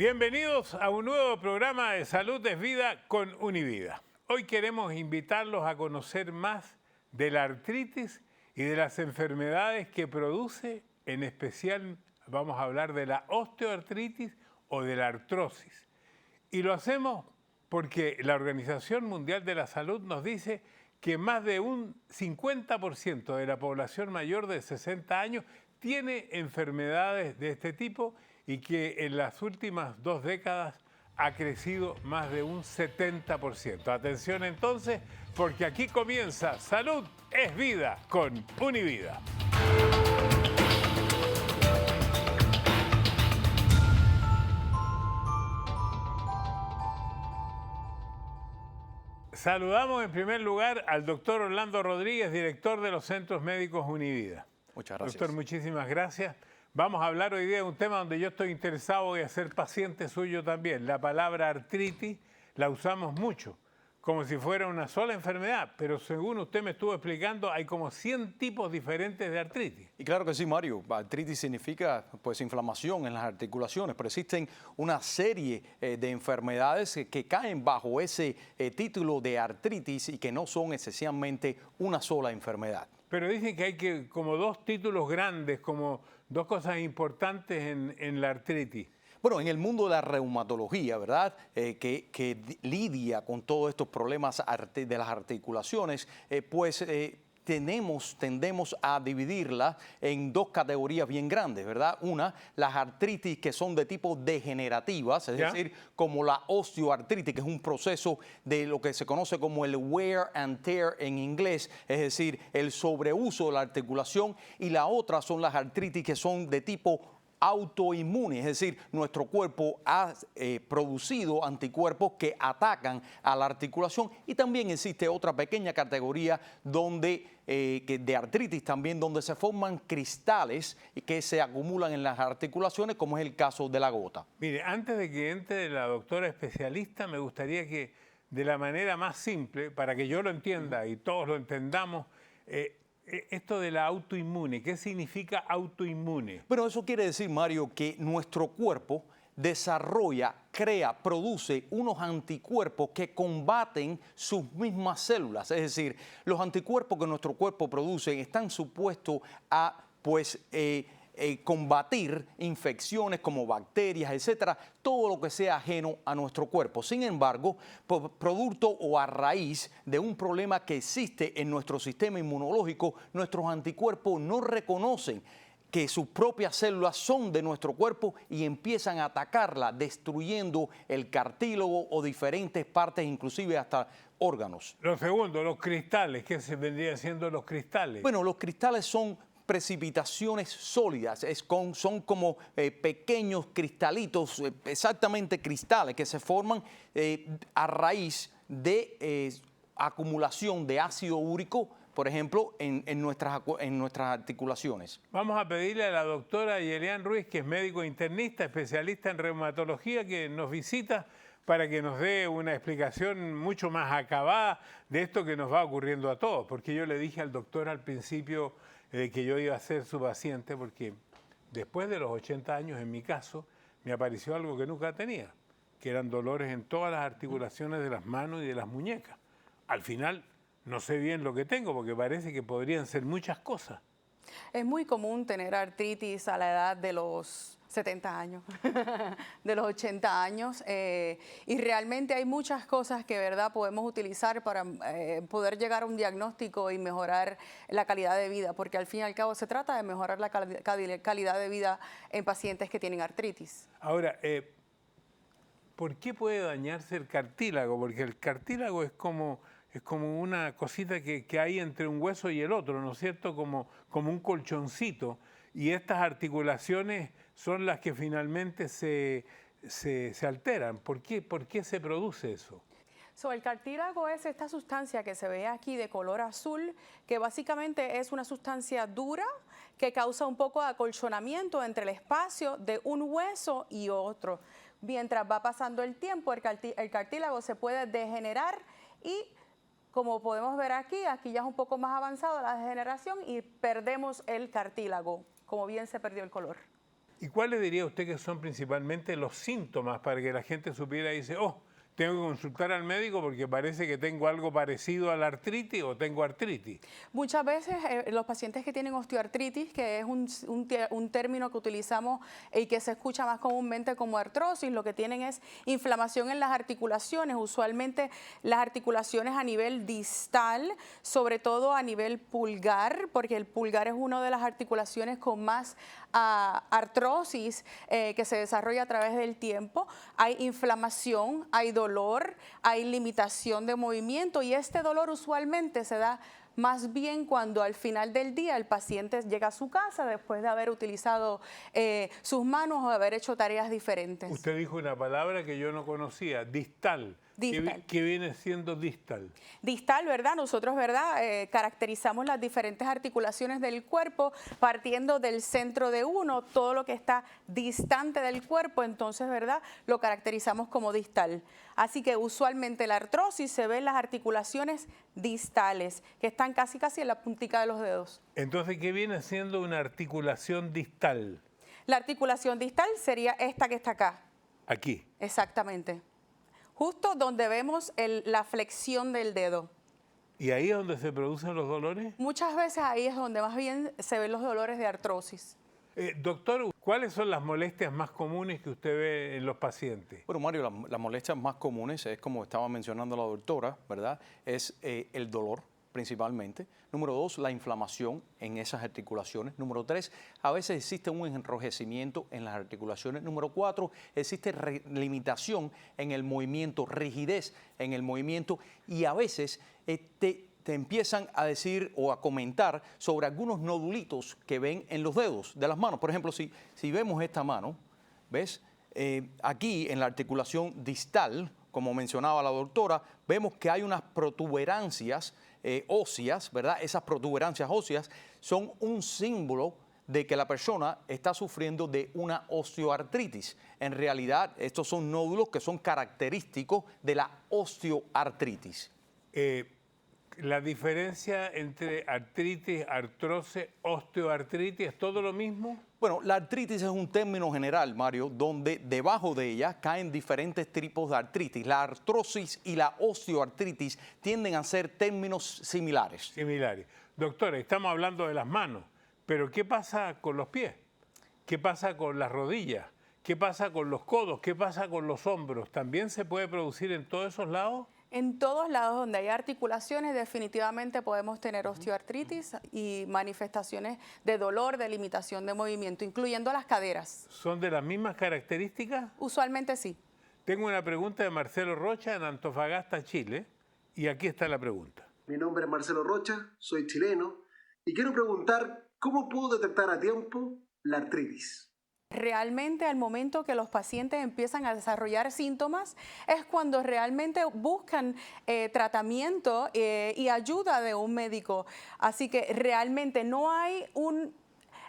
Bienvenidos a un nuevo programa de Salud es Vida con Univida. Hoy queremos invitarlos a conocer más de la artritis y de las enfermedades que produce, en especial vamos a hablar de la osteoartritis o de la artrosis. Y lo hacemos porque la Organización Mundial de la Salud nos dice que más de un 50% de la población mayor de 60 años tiene enfermedades de este tipo y que en las últimas 2 décadas ha crecido más de un 70%. Atención entonces, porque aquí comienza Salud es Vida con Univida. Saludamos en primer lugar al doctor Orlando Rodríguez, director de los Centros Médicos Univida. Muchas gracias. Doctor, muchísimas gracias. Vamos a hablar hoy día de un tema donde yo estoy interesado y a ser paciente suyo también. La palabra artritis la usamos mucho, como si fuera una sola enfermedad, pero según usted me estuvo explicando, hay como 100 tipos diferentes de artritis. Y claro que sí, Mario. Artritis significa pues inflamación en las articulaciones, pero existen una serie de enfermedades que caen bajo ese título de artritis y que no son esencialmente una sola enfermedad. Pero dicen que hay como 2 títulos grandes, como 2 cosas importantes en la artritis. Bueno, en el mundo de la reumatología, ¿verdad? Que lidia con todos estos problemas de las articulaciones, tendemos a dividirla en 2 categorías bien grandes, ¿verdad? Una, las artritis que son de tipo degenerativas, es decir, como la osteoartritis, que es un proceso de lo que se conoce como el wear and tear en inglés, es decir, el sobreuso de la articulación, y la otra son las artritis que son de tipo autoinmune, es decir, nuestro cuerpo ha producido anticuerpos que atacan a la articulación, y también existe otra pequeña categoría de artritis también, donde se forman cristales que se acumulan en las articulaciones, como es el caso de la gota. Mire, antes de que entre la doctora especialista, me gustaría que de la manera más simple, para que yo lo entienda y todos lo entendamos, esto de la autoinmune, ¿qué significa autoinmune? Bueno, eso quiere decir, Mario, que nuestro cuerpo desarrolla, produce unos anticuerpos que combaten sus mismas células. Es decir, los anticuerpos que nuestro cuerpo produce están supuestos a, combatir infecciones como bacterias, etcétera, todo lo que sea ajeno a nuestro cuerpo. Sin embargo, producto o a raíz de un problema que existe en nuestro sistema inmunológico, nuestros anticuerpos no reconocen que sus propias células son de nuestro cuerpo y empiezan a atacarla, destruyendo el cartílago o diferentes partes, inclusive hasta órganos. Lo segundo, los cristales, ¿qué se vendría siendo los cristales? Bueno, los cristales son precipitaciones sólidas, son como pequeños cristalitos, exactamente cristales, que se forman a raíz de acumulación de ácido úrico, por ejemplo, en nuestras articulaciones. Vamos a pedirle a la doctora Yelian Ruiz, que es médico internista, especialista en reumatología, que nos visita para que nos dé una explicación mucho más acabada de esto que nos va ocurriendo a todos. Porque yo le dije al doctor al principio que yo iba a ser su paciente, porque después de los 80 años, en mi caso, me apareció algo que nunca tenía, que eran dolores en todas las articulaciones de las manos y de las muñecas. Al final, no sé bien lo que tengo, porque parece que podrían ser muchas cosas. Es muy común tener artritis a la edad de los 70 años, de los 80 años, y realmente hay muchas cosas que, ¿verdad?, podemos utilizar para poder llegar a un diagnóstico y mejorar la calidad de vida, porque al fin y al cabo se trata de mejorar la calidad de vida en pacientes que tienen artritis. Ahora, ¿por qué puede dañarse el cartílago? Porque el cartílago es como una cosita que hay entre un hueso y el otro, ¿no es cierto? Como un colchoncito. Y estas articulaciones son las que finalmente se alteran. ¿Por qué se produce eso? El cartílago es esta sustancia que se ve aquí de color azul, que básicamente es una sustancia dura que causa un poco de acolchonamiento entre el espacio de un hueso y otro. Mientras va pasando el tiempo, el cartílago se puede degenerar y, como podemos ver aquí ya es un poco más avanzada la degeneración y perdemos el cartílago, como bien se perdió el color. ¿Y cuáles diría usted que son principalmente los síntomas para que la gente supiera y dice, oh, tengo que consultar al médico porque parece que tengo algo parecido a la artritis o tengo artritis? Muchas veces los pacientes que tienen osteoartritis, que es un término que utilizamos y que se escucha más comúnmente como artrosis, lo que tienen es inflamación en las articulaciones, usualmente las articulaciones a nivel distal, sobre todo a nivel pulgar, porque el pulgar es una de las articulaciones con más artrosis que se desarrolla a través del tiempo. Hay inflamación, hay dolor, hay limitación de movimiento y este dolor usualmente se da más bien cuando al final del día el paciente llega a su casa después de haber utilizado sus manos o de haber hecho tareas diferentes. Usted dijo una palabra que yo no conocía, distal. Distal. ¿Qué viene siendo distal? Distal, ¿verdad? Nosotros, ¿verdad? Caracterizamos las diferentes articulaciones del cuerpo partiendo del centro de uno, todo lo que está distante del cuerpo, entonces, ¿verdad? Lo caracterizamos como distal. Así que usualmente la artrosis se ve en las articulaciones distales, que están casi en la puntica de los dedos. Entonces, ¿qué viene siendo una articulación distal? La articulación distal sería esta que está acá. Aquí. Exactamente. Justo donde vemos la flexión del dedo. ¿Y ahí es donde se producen los dolores? Muchas veces ahí es donde más bien se ven los dolores de artrosis. Doctor, ¿cuáles son las molestias más comunes que usted ve en los pacientes? Bueno, Mario, las molestias más comunes es, como estaba mencionando la doctora, ¿verdad? Es el dolor, principalmente. Número 2, la inflamación en esas articulaciones. Número 3, a veces existe un enrojecimiento en las articulaciones. Número 4, existe limitación en el movimiento, rigidez en el movimiento y a veces te empiezan a decir o a comentar sobre algunos nodulitos que ven en los dedos de las manos. Por ejemplo, si vemos esta mano, ¿ves? Aquí en la articulación distal, como mencionaba la doctora, vemos que hay unas protuberancias óseas, ¿verdad? Esas protuberancias óseas son un símbolo de que la persona está sufriendo de una osteoartritis. En realidad, estos son nódulos que son característicos de la osteoartritis. ¿La diferencia entre artritis, artrosis, osteoartritis es todo lo mismo? Bueno, la artritis es un término general, Mario, donde debajo de ella caen diferentes tipos de artritis. La artrosis y la osteoartritis tienden a ser términos similares. Similares. Doctora, estamos hablando de las manos, pero ¿qué pasa con los pies? ¿Qué pasa con las rodillas? ¿Qué pasa con los codos? ¿Qué pasa con los hombros? ¿También se puede producir en todos esos lados? En todos lados donde hay articulaciones definitivamente podemos tener osteoartritis y manifestaciones de dolor, de limitación de movimiento, incluyendo las caderas. ¿Son de las mismas características? Usualmente sí. Tengo una pregunta de Marcelo Rocha en Antofagasta, Chile, y aquí está la pregunta. Mi nombre es Marcelo Rocha, soy chileno y quiero preguntar cómo puedo detectar a tiempo la artritis. Realmente al momento que los pacientes empiezan a desarrollar síntomas es cuando realmente buscan tratamiento y ayuda de un médico. Así que realmente no hay un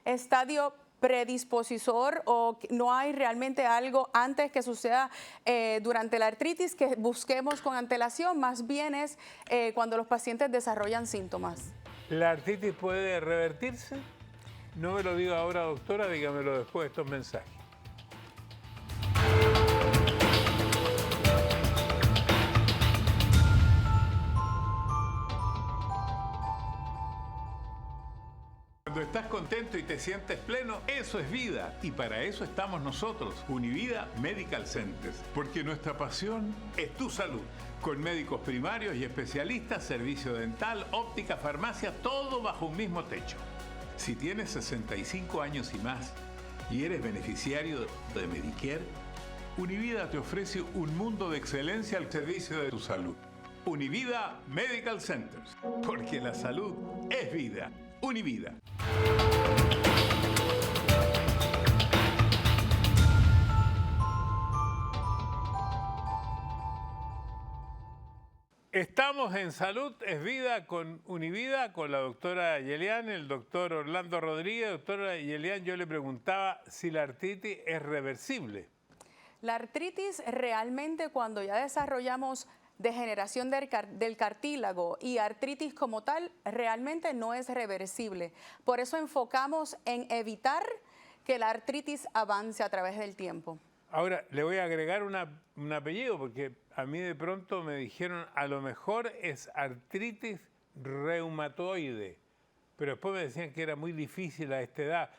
estadio predispositor o no hay realmente algo antes que suceda durante la artritis que busquemos con antelación, más bien es cuando los pacientes desarrollan síntomas. ¿La artritis puede revertirse? No me lo diga ahora, doctora, dígamelo después de estos mensajes. Cuando estás contento y te sientes pleno, eso es vida. Y para eso estamos nosotros, Univida Medical Centers. Porque nuestra pasión es tu salud. Con médicos primarios y especialistas, servicio dental, óptica, farmacia, todo bajo un mismo techo. Si tienes 65 años y más y eres beneficiario de Medicare, Univida te ofrece un mundo de excelencia al servicio de tu salud. Univida Medical Centers, porque la salud es vida. Univida. Estamos en Salud es Vida con Univida, con la doctora Yelian, el doctor Orlando Rodríguez. Doctora Yelian, yo le preguntaba si la artritis es reversible. La artritis realmente cuando ya desarrollamos degeneración del cartílago y artritis como tal, realmente no es reversible. Por eso enfocamos en evitar que la artritis avance a través del tiempo. Ahora, le voy a agregar un apellido porque a mí de pronto me dijeron a lo mejor es artritis reumatoide, pero después me decían que era muy difícil a esta edad.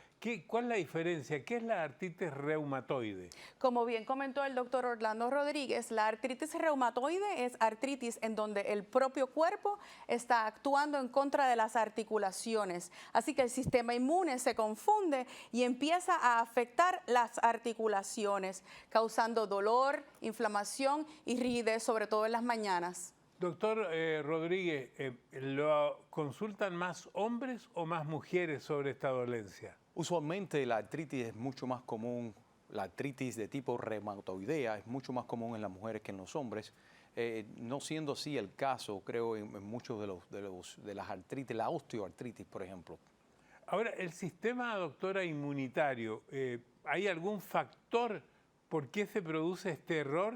¿Cuál es la diferencia? ¿Qué es la artritis reumatoide? Como bien comentó el doctor Orlando Rodríguez, la artritis reumatoide es artritis en donde el propio cuerpo está actuando en contra de las articulaciones. Así que el sistema inmune se confunde y empieza a afectar las articulaciones, causando dolor, inflamación y rigidez, sobre todo en las mañanas. Doctor Rodríguez, ¿lo consultan más hombres o más mujeres sobre esta dolencia? Usualmente la artritis es mucho más común, la artritis de tipo reumatoidea es mucho más común en las mujeres que en los hombres. No siendo así el caso, creo, en muchos de las artritis, la osteoartritis, por ejemplo. Ahora, el sistema, doctora, inmunitario, ¿hay algún factor por qué se produce este error?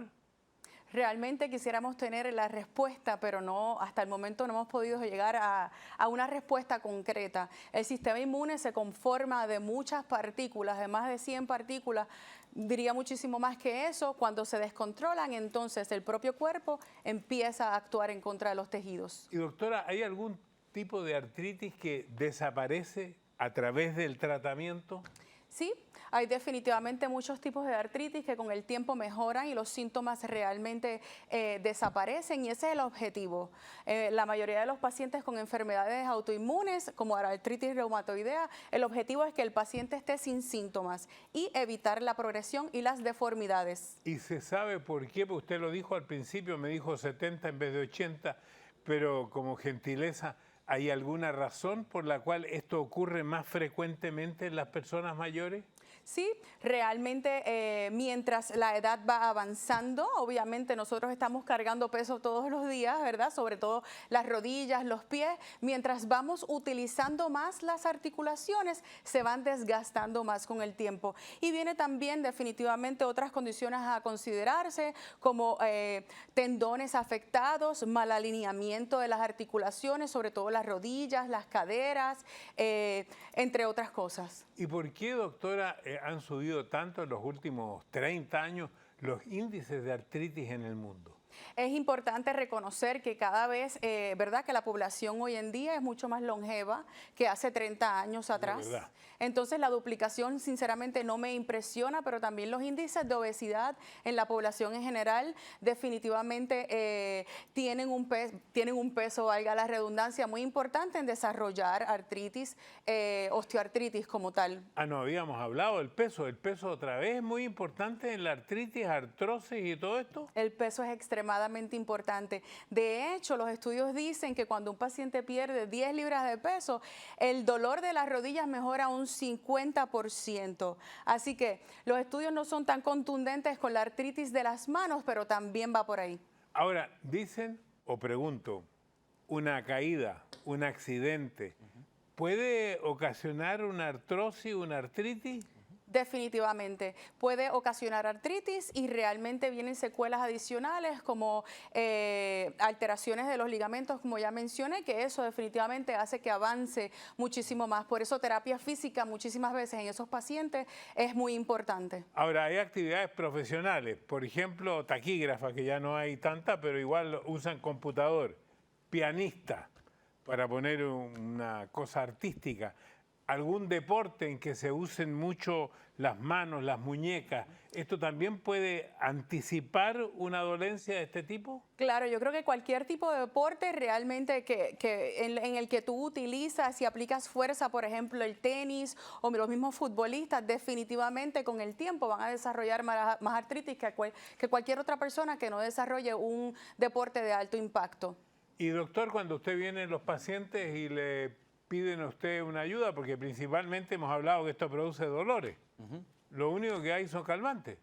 Realmente quisiéramos tener la respuesta, pero no, hasta el momento no hemos podido llegar a una respuesta concreta. El sistema inmune se conforma de muchas partículas, de más de 100 partículas, diría muchísimo más que eso. Cuando se descontrolan, entonces el propio cuerpo empieza a actuar en contra de los tejidos. Y doctora, ¿hay algún tipo de artritis que desaparece a través del tratamiento? Sí, hay definitivamente muchos tipos de artritis que con el tiempo mejoran y los síntomas realmente desaparecen, y ese es el objetivo. La mayoría de los pacientes con enfermedades autoinmunes, como la artritis reumatoidea, el objetivo es que el paciente esté sin síntomas y evitar la progresión y las deformidades. ¿Y se sabe por qué? Porque usted lo dijo al principio, me dijo 70 en vez de 80, pero como gentileza, ¿hay alguna razón por la cual esto ocurre más frecuentemente en las personas mayores? Sí, realmente mientras la edad va avanzando, obviamente nosotros estamos cargando peso todos los días, ¿verdad? Sobre todo las rodillas, los pies. Mientras vamos utilizando más las articulaciones, se van desgastando más con el tiempo. Y viene también definitivamente otras condiciones a considerarse, como tendones afectados, mal alineamiento de las articulaciones, sobre todo las rodillas, las caderas, entre otras cosas. ¿Y por qué, doctora, han subido tanto en los últimos 30 años los índices de artritis en el mundo? Es importante reconocer que cada vez, ¿verdad?, que la población hoy en día es mucho más longeva que hace 30 años atrás. Entonces la duplicación sinceramente no me impresiona, pero también los índices de obesidad en la población en general definitivamente tienen un peso, valga la redundancia, muy importante en desarrollar artritis, osteoartritis como tal. No habíamos hablado del peso. ¿El peso otra vez es muy importante en la artritis, artrosis y todo esto? El peso es extremadamente importante. De hecho, los estudios dicen que cuando un paciente pierde 10 libras de peso, el dolor de las rodillas mejora un 50%. Así que los estudios no son tan contundentes con la artritis de las manos, pero también va por ahí. Ahora, dicen, o pregunto, una caída, un accidente, ¿puede ocasionar una artrosis, una artritis? Definitivamente. Puede ocasionar artritis y realmente vienen secuelas adicionales como alteraciones de los ligamentos, como ya mencioné, que eso definitivamente hace que avance muchísimo más. Por eso terapia física muchísimas veces en esos pacientes es muy importante. Ahora, hay actividades profesionales, por ejemplo, taquígrafa, que ya no hay tanta, pero igual usan computador, pianista, para poner una cosa artística. ¿Algún deporte en que se usen mucho las manos, las muñecas? ¿Esto también puede anticipar una dolencia de este tipo? Claro, yo creo que cualquier tipo de deporte realmente en el que tú utilizas y aplicas fuerza, por ejemplo el tenis o los mismos futbolistas, definitivamente con el tiempo van a desarrollar más artritis que cualquier otra persona que no desarrolle un deporte de alto impacto. Y doctor, cuando usted viene a los pacientes y le piden a usted una ayuda, porque principalmente hemos hablado que esto produce dolores. Lo único que hay son calmantes.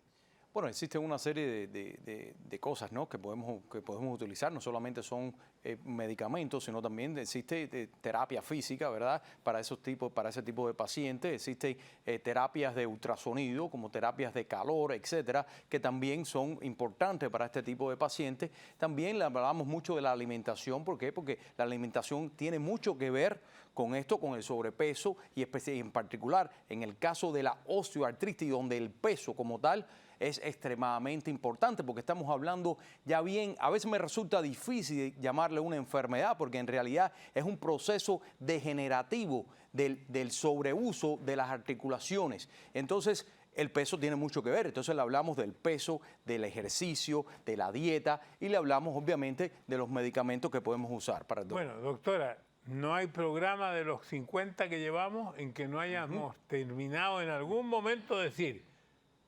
Bueno, existe una serie de cosas, ¿no?, que podemos utilizar. No solamente son medicamentos, sino también existe terapia física, ¿verdad?, para ese tipo de pacientes. Existen terapias de ultrasonido, como terapias de calor, etcétera, que también son importantes para este tipo de pacientes. También hablamos mucho de la alimentación. ¿Por qué? Porque la alimentación tiene mucho que ver con esto, con el sobrepeso y en particular en el caso de la osteoartritis, donde el peso como tal es extremadamente importante, porque estamos hablando ya bien, a veces me resulta difícil llamarle una enfermedad, porque en realidad es un proceso degenerativo del sobreuso de las articulaciones. Entonces, el peso tiene mucho que ver. Entonces le hablamos del peso, del ejercicio, de la dieta y le hablamos obviamente de los medicamentos que podemos usar para el dolor. Bueno, doctora, no hay programa de los 50 que llevamos en que no hayamos terminado en algún momento de decir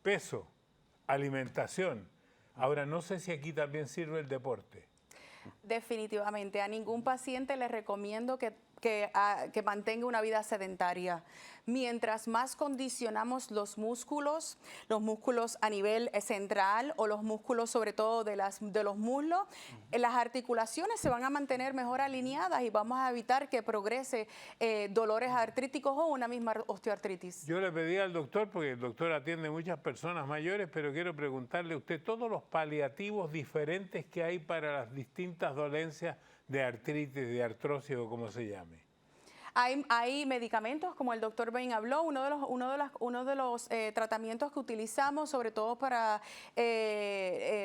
peso, alimentación. Ahora, no sé si aquí también sirve el deporte. Definitivamente, a ningún paciente le recomiendo que mantenga una vida sedentaria. Mientras más condicionamos los músculos a nivel central o los músculos sobre todo de los muslos, las articulaciones se van a mantener mejor alineadas y vamos a evitar que progrese dolores artríticos o una misma osteoartritis. Yo le pedí al doctor, porque el doctor atiende muchas personas mayores, pero quiero preguntarle a usted todos los paliativos diferentes que hay para las distintas dolencias de artritis, de artrosis o como se llame. Hay medicamentos, como el doctor Bain habló, uno de los tratamientos que utilizamos, sobre todo para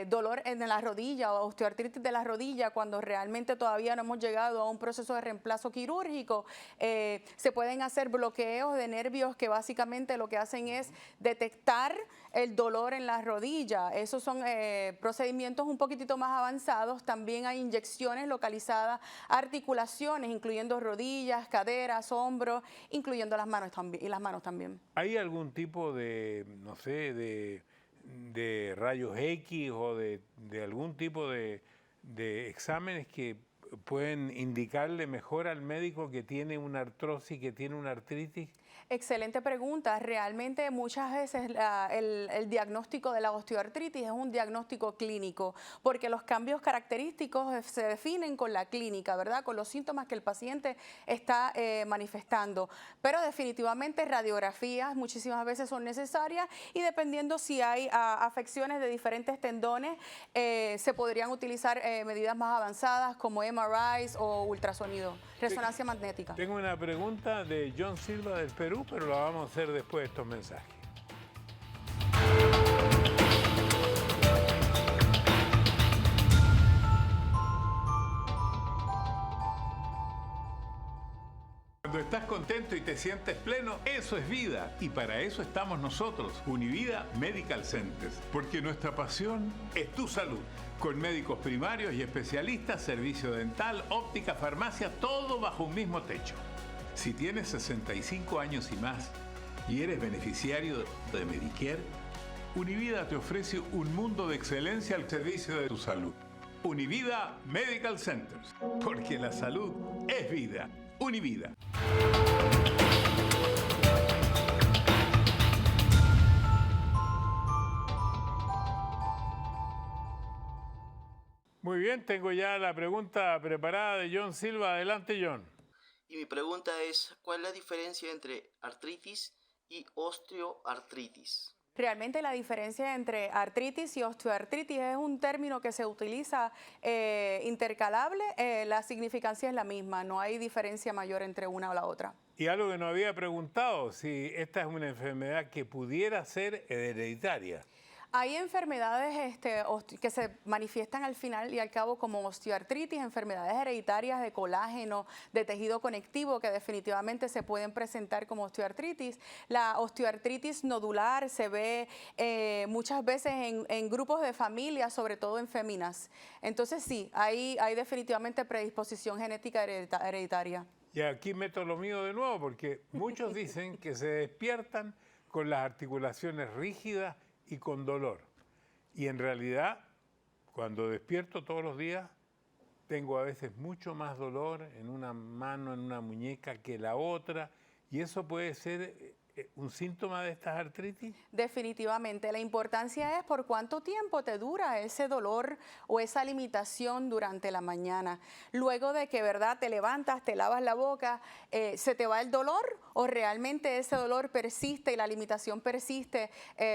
dolor en la rodilla o osteoartritis de la rodilla, cuando realmente todavía no hemos llegado a un proceso de reemplazo quirúrgico, se pueden hacer bloqueos de nervios que básicamente lo que hacen es detectar el dolor en la rodilla. Esos son procedimientos un poquitito más avanzados. También hay inyecciones localizadas a articulaciones, incluyendo rodillas, caderas, hombros, incluyendo las manos también. ¿Hay algún tipo de, no sé, de rayos X o de algún tipo de exámenes que pueden indicarle mejor al médico que tiene una artrosis, que tiene una artritis? Excelente pregunta. Realmente muchas veces el diagnóstico de la osteoartritis es un diagnóstico clínico, porque los cambios característicos se definen con la clínica, ¿verdad?, con los síntomas que el paciente está manifestando. Pero definitivamente radiografías muchísimas veces son necesarias y dependiendo si hay afecciones de diferentes tendones, se podrían utilizar medidas más avanzadas como MRIs o ultrasonido, resonancia magnética. Tengo una pregunta de John Silva del Perú, pero la vamos a hacer después de estos mensajes. Cuando estás contento y te sientes pleno, eso es vida. Y para eso estamos nosotros, Univida Medical Centers. Porque nuestra pasión es tu salud. Con médicos primarios y especialistas, servicio dental, óptica, farmacia, todo bajo un mismo techo. Si tienes 65 años y más y eres beneficiario de Medicare, Univida te ofrece un mundo de excelencia al servicio de tu salud. Univida Medical Centers, porque la salud es vida. Univida. Muy bien, tengo ya la pregunta preparada de John Silva. Adelante, John. Y mi pregunta es, ¿cuál es la diferencia entre artritis y osteoartritis? Realmente la diferencia entre artritis y osteoartritis es un término que se utiliza intercalable. La significancia es la misma, no hay diferencia mayor entre una o la otra. Y algo que nos había preguntado, si esta es una enfermedad que pudiera ser hereditaria. Hay enfermedades que se manifiestan al final y al cabo como osteoartritis, enfermedades hereditarias de colágeno, de tejido conectivo que definitivamente se pueden presentar como osteoartritis. La osteoartritis nodular se ve muchas veces en grupos de familias, sobre todo en féminas. Entonces sí, hay definitivamente predisposición genética hereditaria. Y aquí meto lo mío de nuevo porque muchos dicen que se despiertan con las articulaciones rígidas y con dolor. Y en realidad, cuando despierto todos los días, tengo a veces mucho más dolor en una mano, en una muñeca que la otra, y eso puede ser un síntoma de estas artritis? Definitivamente. La importancia es por cuánto tiempo te dura ese dolor o esa limitación durante la mañana. Luego de que, ¿verdad?, te levantas, te lavas la boca, ¿se te va el dolor o realmente ese dolor persiste y la limitación persiste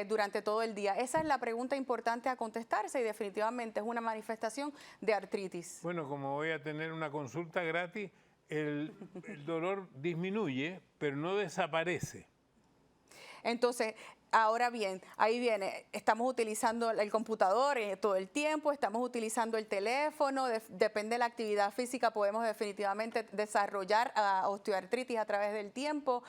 durante todo el día? Esa es la pregunta importante a contestarse y definitivamente es una manifestación de artritis. Bueno, como voy a tener una consulta gratis, el dolor disminuye, pero no desaparece. Entonces, ahora bien, ahí viene, estamos utilizando el computador todo el tiempo, estamos utilizando el teléfono, depende de la actividad física, podemos definitivamente desarrollar osteoartritis a través del tiempo.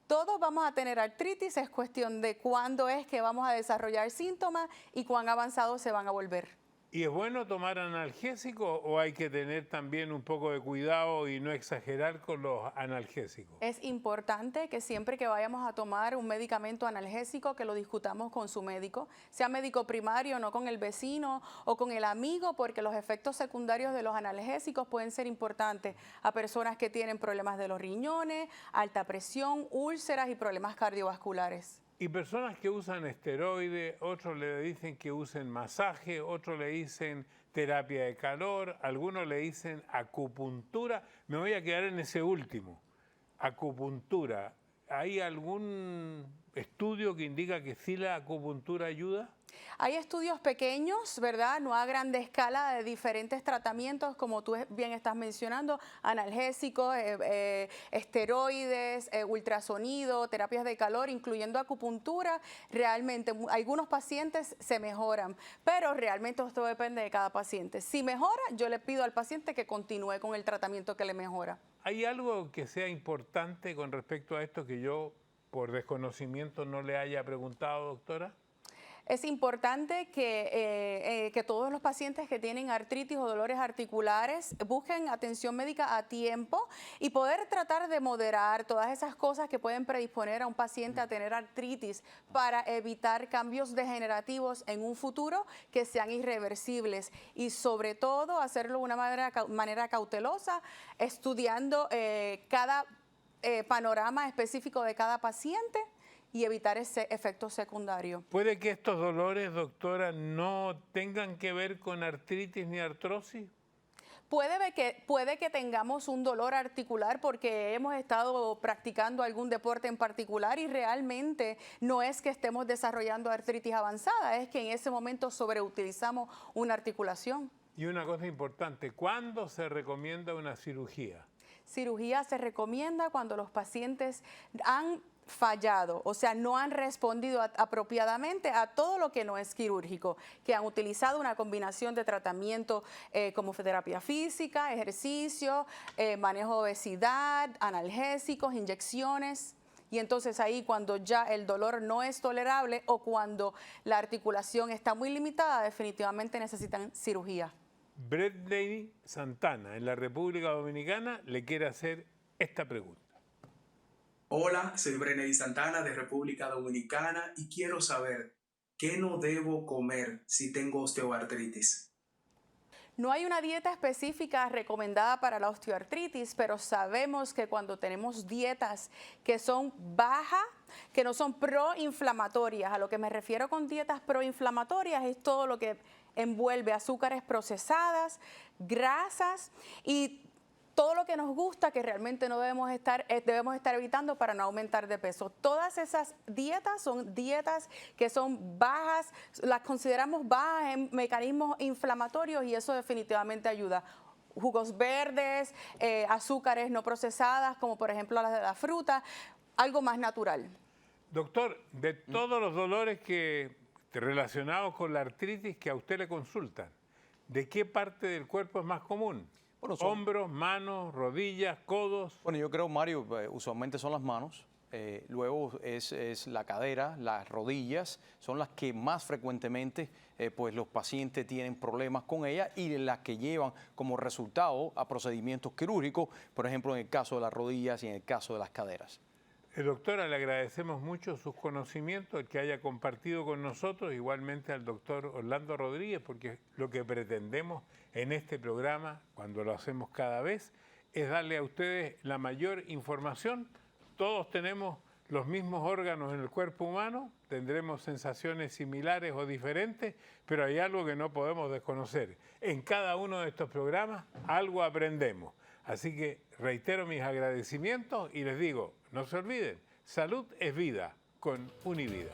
Todos vamos a tener artritis, es cuestión de cuándo es que vamos a desarrollar síntomas y cuán avanzados se van a volver. ¿Y es bueno tomar analgésico o hay que tener también un poco de cuidado y no exagerar con los analgésicos? Es importante que siempre que vayamos a tomar un medicamento analgésico que lo discutamos con su médico, sea médico primario, no con el vecino o con el amigo, porque los efectos secundarios de los analgésicos pueden ser importantes a personas que tienen problemas de los riñones, alta presión, úlceras y problemas cardiovasculares. Y personas que usan esteroides, otros le dicen que usen masaje, otros le dicen terapia de calor, algunos le dicen acupuntura. Me voy a quedar en ese último, acupuntura. ¿Hay algún estudio que indica que sí la acupuntura ayuda? Hay estudios pequeños, ¿verdad? No a grande escala, de diferentes tratamientos, como tú bien estás mencionando, analgésicos, esteroides, ultrasonido, terapias de calor, incluyendo acupuntura. Realmente, algunos pacientes se mejoran, pero realmente esto depende de cada paciente. Si mejora, yo le pido al paciente que continúe con el tratamiento que le mejora. ¿Hay algo que sea importante con respecto a esto que yo, por desconocimiento, no le haya preguntado, doctora? Es importante que todos los pacientes que tienen artritis o dolores articulares busquen atención médica a tiempo y poder tratar de moderar todas esas cosas que pueden predisponer a un paciente a tener artritis para evitar cambios degenerativos en un futuro que sean irreversibles y sobre todo hacerlo de una manera cautelosa, estudiando cada panorama específico de cada paciente y evitar ese efecto secundario. ¿Puede que estos dolores, doctora, no tengan que ver con artritis ni artrosis? Puede que tengamos un dolor articular porque hemos estado practicando algún deporte en particular y realmente no es que estemos desarrollando artritis avanzada, es que en ese momento sobreutilizamos una articulación. Y una cosa importante, ¿cuándo se recomienda una cirugía? Cirugía se recomienda cuando los pacientes han fallado, o sea, no han respondido apropiadamente a todo lo que no es quirúrgico, que han utilizado una combinación de tratamiento como terapia física, ejercicio, manejo de obesidad, analgésicos, inyecciones. Y entonces ahí cuando ya el dolor no es tolerable o cuando la articulación está muy limitada, definitivamente necesitan cirugía. Bradley Santana, en la República Dominicana, le quiere hacer esta pregunta. Hola, soy Bradley Santana de República Dominicana y quiero saber qué no debo comer si tengo osteoartritis. No hay una dieta específica recomendada para la osteoartritis, pero sabemos que cuando tenemos dietas que son bajas, que no son proinflamatorias, a lo que me refiero con dietas proinflamatorias es todo lo que envuelve azúcares procesadas, grasas y todo lo que nos gusta que realmente no debemos estar evitando para no aumentar de peso. Todas esas dietas son dietas que son bajas, las consideramos bajas en mecanismos inflamatorios y eso definitivamente ayuda. Jugos verdes, azúcares no procesadas, como por ejemplo las de la fruta, algo más natural. Doctor, de todos los dolores relacionados con la artritis que a usted le consultan, ¿de qué parte del cuerpo es más común? Bueno, hombros, manos, rodillas, codos. Bueno, yo creo, Mario, usualmente son las manos, luego es la cadera, las rodillas, son las que más frecuentemente pues los pacientes tienen problemas con ellas y las que llevan como resultado a procedimientos quirúrgicos, por ejemplo, en el caso de las rodillas y en el caso de las caderas. Doctora, le agradecemos mucho sus conocimientos, el que haya compartido con nosotros, igualmente al doctor Orlando Rodríguez, porque lo que pretendemos en este programa, cuando lo hacemos cada vez, es darle a ustedes la mayor información. Todos tenemos los mismos órganos en el cuerpo humano, tendremos sensaciones similares o diferentes, pero hay algo que no podemos desconocer. En cada uno de estos programas algo aprendemos. Así que reitero mis agradecimientos y les digo, no se olviden, salud es vida con Univida.